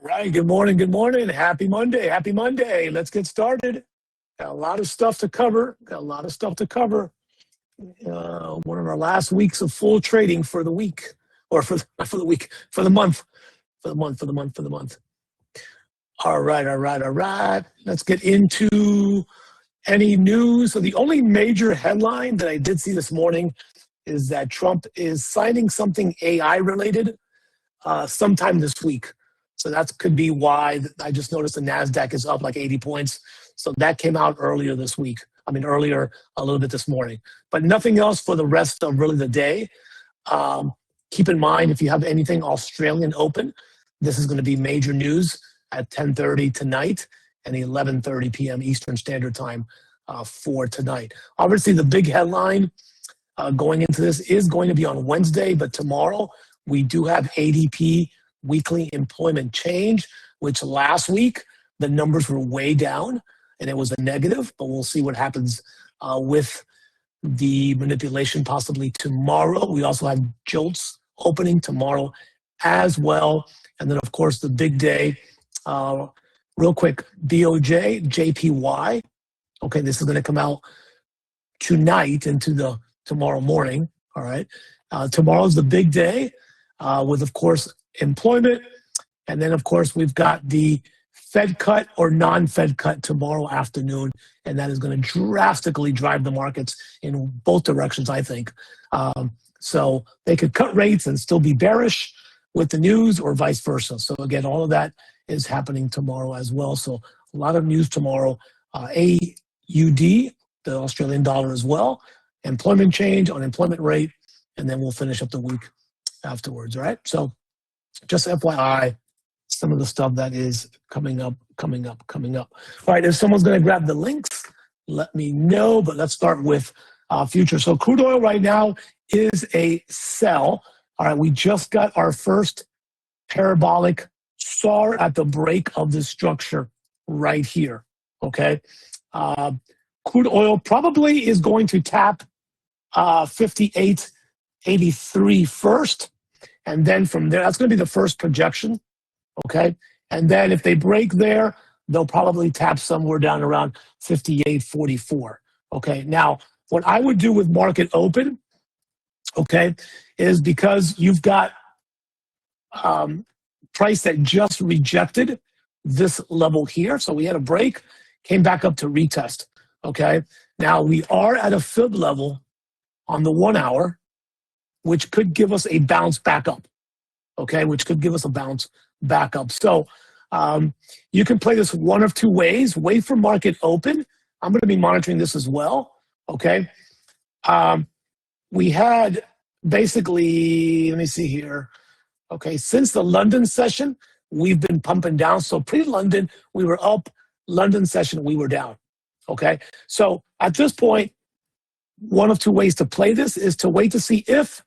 Right. Good morning. Good morning. Happy Monday. Happy Monday. Let's get started. Got a lot of stuff to cover. One of our last weeks of full trading for the week, or for the week, for the month, for the month. All right. Let's get into any news. So the only major headline that I did see this morning is that Trump is signing something AI related sometime this week. So that could be why I just noticed the NASDAQ is up like 80 points. So that came out earlier this week. Earlier a little bit this morning. But nothing else for the rest of really the day. Keep in mind, if you have anything Australian open, this is going to be major news at 10:30 tonight and 11:30 p.m. Eastern Standard Time for tonight. Obviously, the big headline going into this is going to be on Wednesday, but tomorrow we do have ADP weekly employment change, which last week the numbers were way down and it was a negative, but we'll see what happens with the manipulation possibly tomorrow. We also have JOLTS opening tomorrow as well. And then, of course, the big day, real quick, DOJ, JPY. Okay, this is going to come out tonight into the tomorrow morning. All right. Tomorrow's the big day with, of course, employment. And then, of course, we've got the Fed cut or non-Fed cut tomorrow afternoon. And that is going to drastically drive the markets in both directions, I think. So they could cut rates and still be bearish with the news or vice versa. So again, all of that is happening tomorrow as well. So a lot of news tomorrow. AUD, the Australian dollar as well. Employment change, unemployment rate, and then we'll finish up the week afterwards, all right? So just FYI, some of the stuff that is coming up. All right, if someone's going to grab the links, let me know, but let's start with future. So crude oil right now is a sell. All right, we just got our first parabolic SAR at the break of the structure right here, okay? Crude oil probably is going to tap 58.83 first. And then from there, that's going to be the first projection, okay? And then if they break there, they'll probably tap somewhere down around 58.44, okay? Now, what I would do with market open, okay, is because you've got price that just rejected this level here. So we had a break, came back up to retest, okay? Now, we are at a fib level on the 1 hour, which could give us a bounce back up, okay? So you can play this one of two ways. Wait for market open. I'm going to be monitoring this as well, okay? We had basically, let me see here. Okay, since the London session, we've been pumping down. So pre-London, we were up. London session, we were down, okay? So at this point, one of two ways to play this is to wait to see if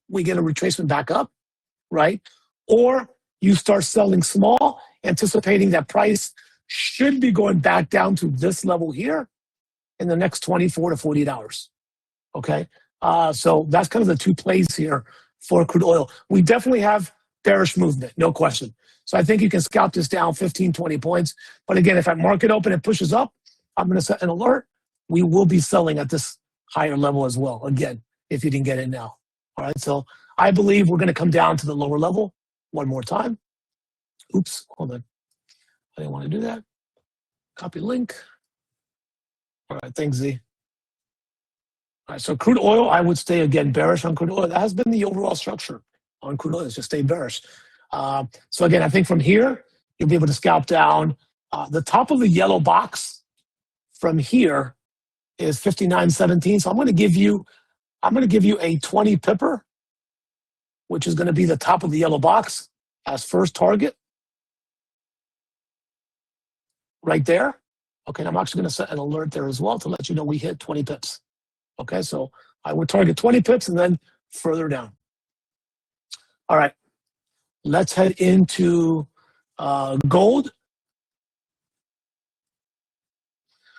we get a retracement back up, right? Or you start selling small, anticipating that price should be going back down to this level here in the next 24 to 48 hours, okay? So that's kind of the two plays here for crude oil. We definitely have bearish movement, no question. So I think you can scalp this down 15, 20 points. But again, if at market open it pushes up, I'm going to set an alert. We will be selling at this higher level as well, again, if you didn't get in now. All right, so I believe we're going to come down to the lower level one more time. Oops, hold on. I didn't want to do that. Copy link. All right, thanks, Z. All right, so crude oil, I would stay, again, bearish on crude oil. That has been the overall structure on crude oil, is just stay bearish. So again, I think from here, you'll be able to scalp down. The top of the yellow box from here is 59.17. So I'm going to give you a 20 pipper, which is going to be the top of the yellow box as first target right there. Okay, I'm actually going to set an alert there as well to let you know we hit 20 pips. Okay, so I would target 20 pips and then further down. All right, let's head into gold.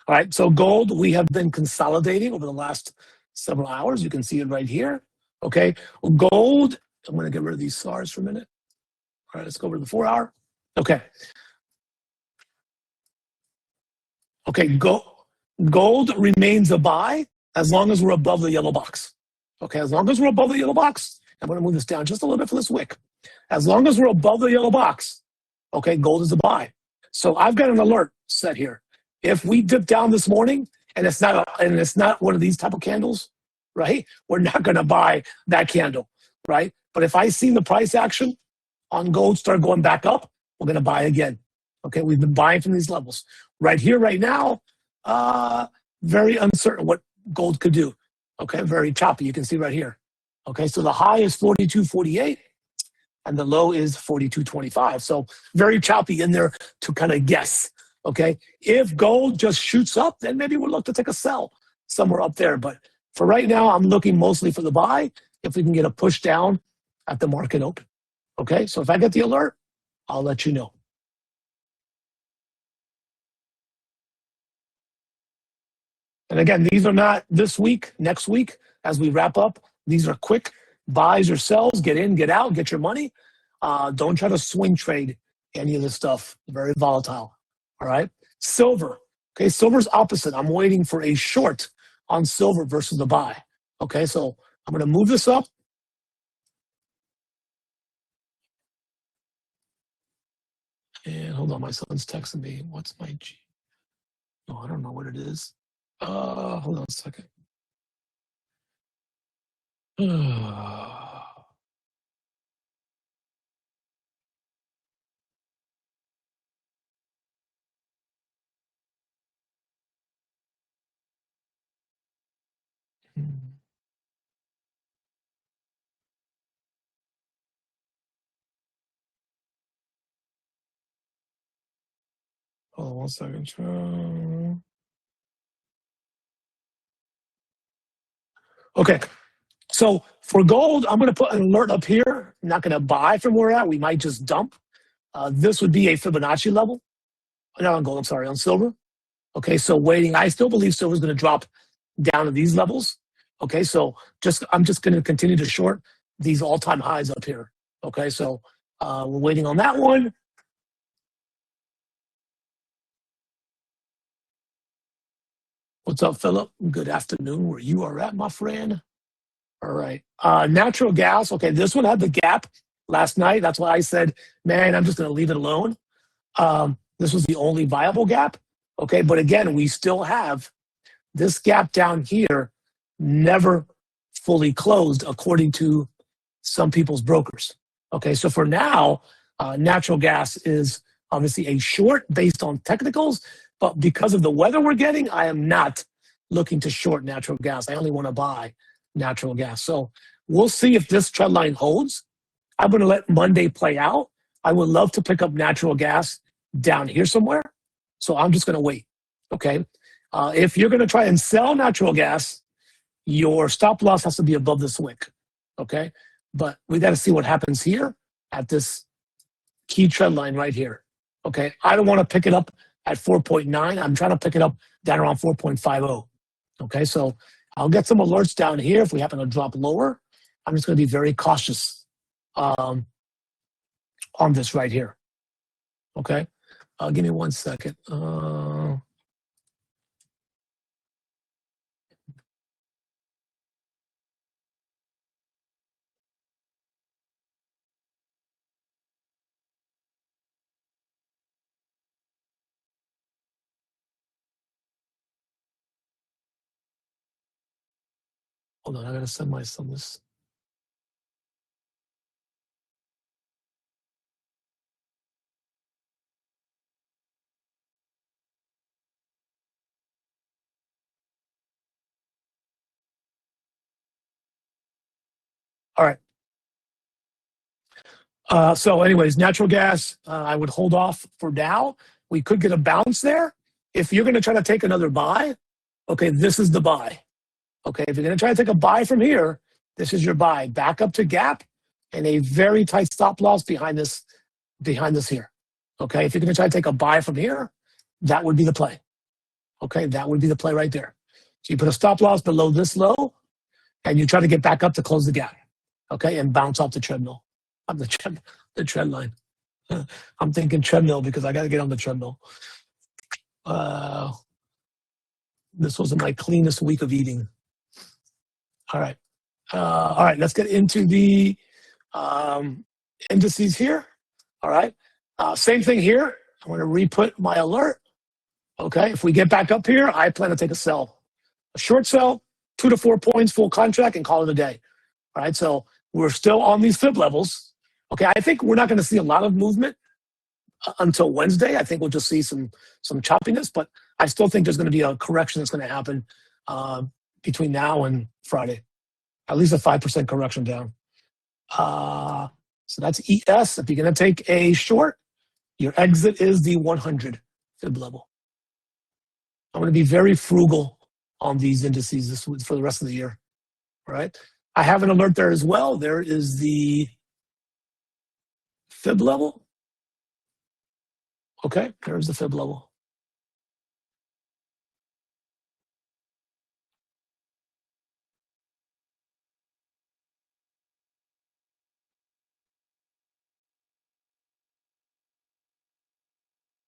All right, so gold, we have been consolidating over the last several hours. You can see it right here. Okay, well, gold, I'm going to get rid of these SARs for a minute. All right, let's go over to the 4 hour. Okay. Okay. Gold remains a buy as long as we're above the yellow box. Okay. As long as we're above the yellow box, I'm going to move this down just a little bit for this wick. As long as we're above the yellow box, okay, gold is a buy. So I've got an alert set here. If we dip down this morning and it's not one of these type of candles, right? We're not going to buy that candle, right? But if I see the price action on gold start going back up, we're going to buy again. Okay, we've been buying from these levels. Right here, right now, very uncertain what gold could do. Okay, very choppy. You can see right here. Okay, so the high is 42.48 and the low is 42.25. So very choppy in there to kind of guess. Okay, if gold just shoots up, then maybe we'll look to take a sell somewhere up there. But for right now, I'm looking mostly for the buy if we can get a push down at the market open. Okay, so if I get the alert, I'll let you know. And again, these are not this week, next week, as we wrap up. These are quick buys or sells, get in, get out, get your money. Don't try to swing trade any of this stuff. Very volatile. All right. Silver. Okay. Silver's opposite. I'm waiting for a short on silver versus the buy. Okay. So I'm going to move this up. And hold on. My son's texting me. What's my G? Oh, I don't know what it is. Hold on a second. Hold on 1 second. Okay. So for gold, I'm going to put an alert up here. I'm not going to buy from where we're at. We might just dump. This would be a Fibonacci level. Not on gold, I'm sorry, on silver. Okay, so waiting. I still believe silver is going to drop down to these levels. Okay, so I'm just going to continue to short these all-time highs up here. Okay, so we're waiting on that one. What's up, Philip? Good afternoon, where you are at, my friend. All right. Natural gas. Okay, this one had the gap last night. That's why I said, man, I'm just going to leave it alone. This was the only viable gap. Okay, but again, we still have this gap down here never fully closed according to some people's brokers. Okay, so for now, natural gas is obviously a short based on technicals, but because of the weather we're getting, I am not looking to short natural gas. I only want to buy natural gas. So we'll see if this trend line holds. I'm going to let Monday play out. I would love to pick up natural gas down here somewhere. So I'm just going to wait. Okay. If you're going to try and sell natural gas, your stop loss has to be above this wick. Okay. But we got to see what happens here at this key trend line right here. Okay. I don't want to pick it up at 4.9. I'm trying to pick it up down around 4.50. Okay. So I'll get some alerts down here if we happen to drop lower. I'm just going to be very cautious on this right here. Okay. Give me 1 second. Hold on, I gotta send my son this. All right. So anyways, natural gas, I would hold off for now. We could get a bounce there. If you're going to try to take another buy, okay, this is the buy. Okay, if you're going to try to take a buy from here, this is your buy. Back up to gap and a very tight stop loss behind this here. Okay, if you're going to try to take a buy from here, that would be the play. Okay, that would be the play right there. So you put a stop loss below this low and you try to get back up to close the gap. Okay, and bounce off the treadmill. On the trend line. I'm thinking treadmill because I got to get on the treadmill. This wasn't my cleanest week of eating. All right. All right, let's get into the indices here. All right. Same thing here. I'm going to re-put my alert. Okay. If we get back up here, I plan to take a sell. A short sell, 2 to 4 points, full contract, and call it a day. All right. So we're still on these fib levels. Okay. I think we're not going to see a lot of movement until Wednesday. I think we'll just see some choppiness, but I still think there's going to be a correction that's going to happen between now and Friday. At least a 5% correction down. So that's ES. If you're going to take a short, your exit is the 100 fib level. I'm going to be very frugal on these indices for the rest of the year. All right. I have an alert there as well. There is the fib level. Okay, there's the fib level.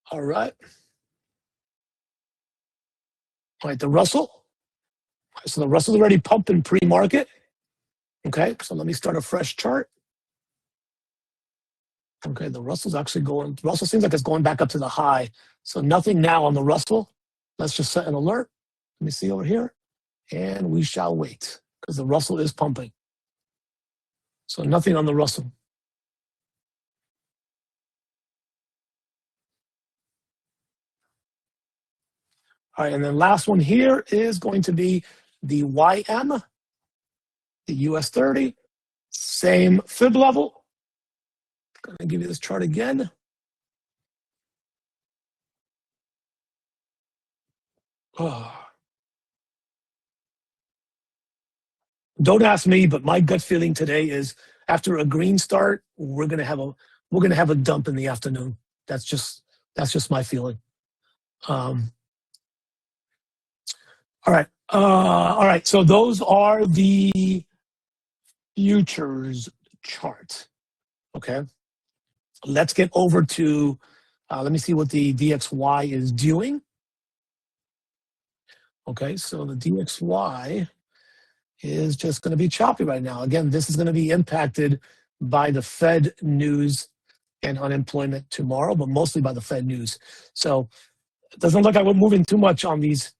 All right. All right, the Russell. So the Russell's already pumping pre-market. Okay, so let me start a fresh chart. Okay, the Russell's actually going, Russell seems like it's going back up to the high. So nothing now on the Russell. Let's just set an alert. Let me see over here. And we shall wait because the Russell is pumping. So nothing on the Russell. All right, and then last one here is going to be the YM, the US 30, same fib level. I'm gonna give you this chart again. Oh. Don't ask me, but my gut feeling today is after a green start, we're gonna have a dump in the afternoon. That's just my feeling. All right. So those are the futures chart. Okay. Let's get over to. Let me see what the DXY is doing. Okay, so the DXY is just going to be choppy right now. Again, this is going to be impacted by the Fed news and unemployment tomorrow, but mostly by the Fed news. So it doesn't look like we're moving too much on these.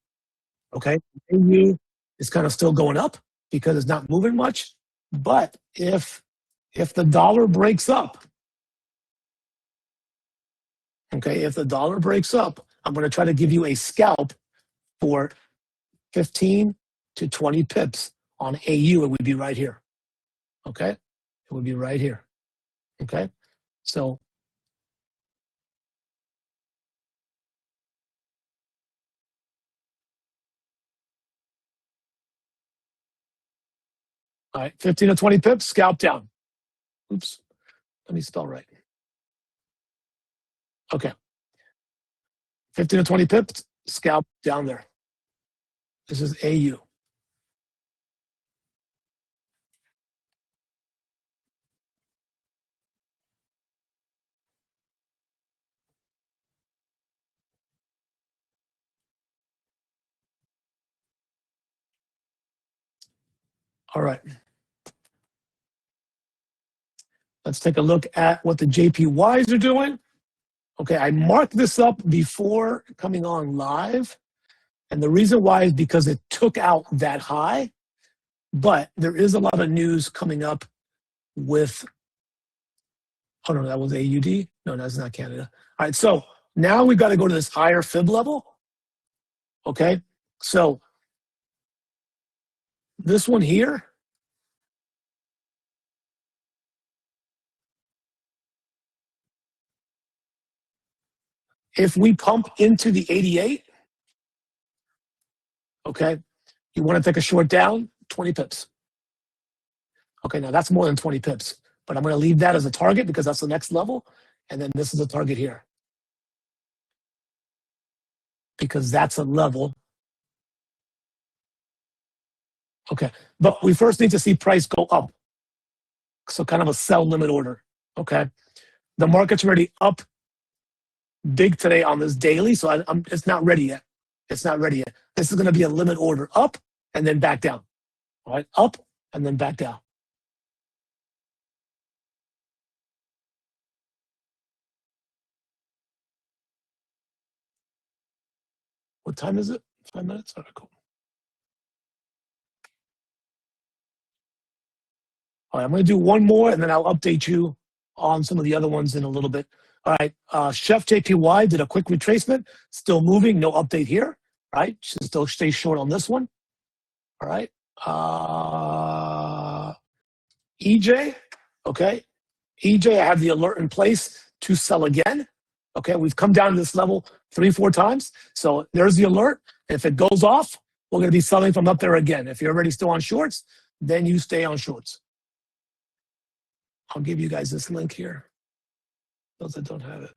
Okay, AU is kind of still going up because it's not moving much. But if the dollar breaks up, okay, if the dollar breaks up, I'm going to try to give you a scalp for 15 to 20 pips on AU. It would be right here. Okay, it would be right here. Okay, so all right, 15 to 20 pips, scalp down. Oops, let me spell right. Okay, 15 to 20 pips, scalp down there. This is AU. All right. Let's take a look at what the JPYs are doing. Okay, I marked this up before coming on live. And the reason why is because it took out that high. But there is a lot of news coming up with, oh no, that was AUD. No, that's not Canada. All right, so now we've got to go to this higher fib level. Okay, so this one here, if we pump into the 88, okay, you want to take a short down, 20 pips. Okay, now that's more than 20 pips, but I'm going to leave that as a target because that's the next level. And then this is a target here because that's a level. Okay, but we first need to see price go up. So kind of a sell limit order. Okay, The market's already up big today on this daily, so it's not ready yet. It's not ready yet. This is going to be a limit order up and then back down. All right, up and then back down. What time is it? 5 minutes? All right, cool. All right, I'm going to do one more, and then I'll update you on some of the other ones in a little bit. All right, Chef JPY did a quick retracement, still moving, no update here. All right, should still stay short on this one. All right, EJ, okay. EJ, I have the alert in place to sell again. Okay, we've come down to this level 3-4 times. So there's the alert. If it goes off, we're going to be selling from up there again. If you're already still on shorts, then you stay on shorts. I'll give you guys this link here, those that don't have it.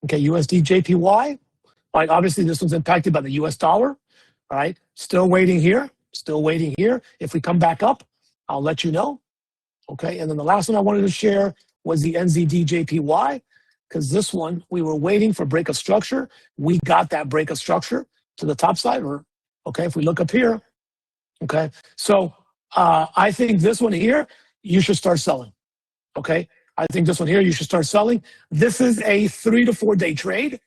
Okay, USD JPY. All right, obviously this one's impacted by the US dollar. All right, still waiting here. Still waiting here. If we come back up, I'll let you know. Okay, and then the last one I wanted to share was the NZD JPY, because this one, we were waiting for break of structure. We got that break of structure to the top side. Or, okay, if we look up here, okay. So I think this one here, you should start selling. Okay, I think this one here, you should start selling. This is a 3 to 4 day trade.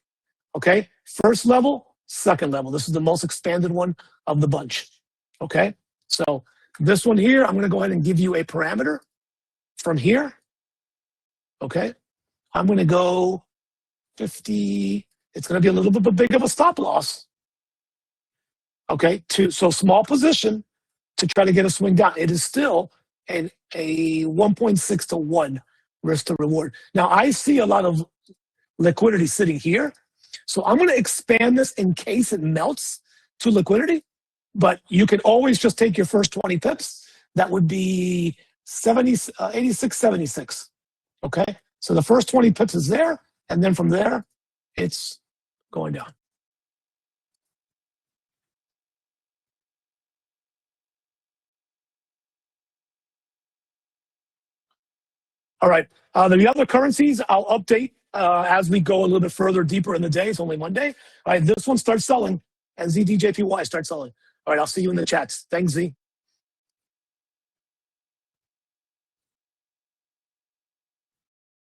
Okay, first level, second level. This is the most expanded one of the bunch. Okay, so this one here, I'm going to go ahead and give you a parameter from here. Okay, I'm going to go 50. It's going to be a little bit big of a stop loss. Okay, so small position to try to get a swing down. It is still a 1.6 to 1 risk to reward. Now, I see a lot of liquidity sitting here. So I'm going to expand this in case it melts to liquidity. But you can always just take your first 20 pips. That would be 86.76. Okay, so the first 20 pips is there, and then from there, it's going down. All right, the other currencies I'll update as we go a little bit further deeper in the day. It's only Monday. All right, this one starts selling, and ZDJPY starts selling. All right, I'll see you in the chats. Thanks, Z.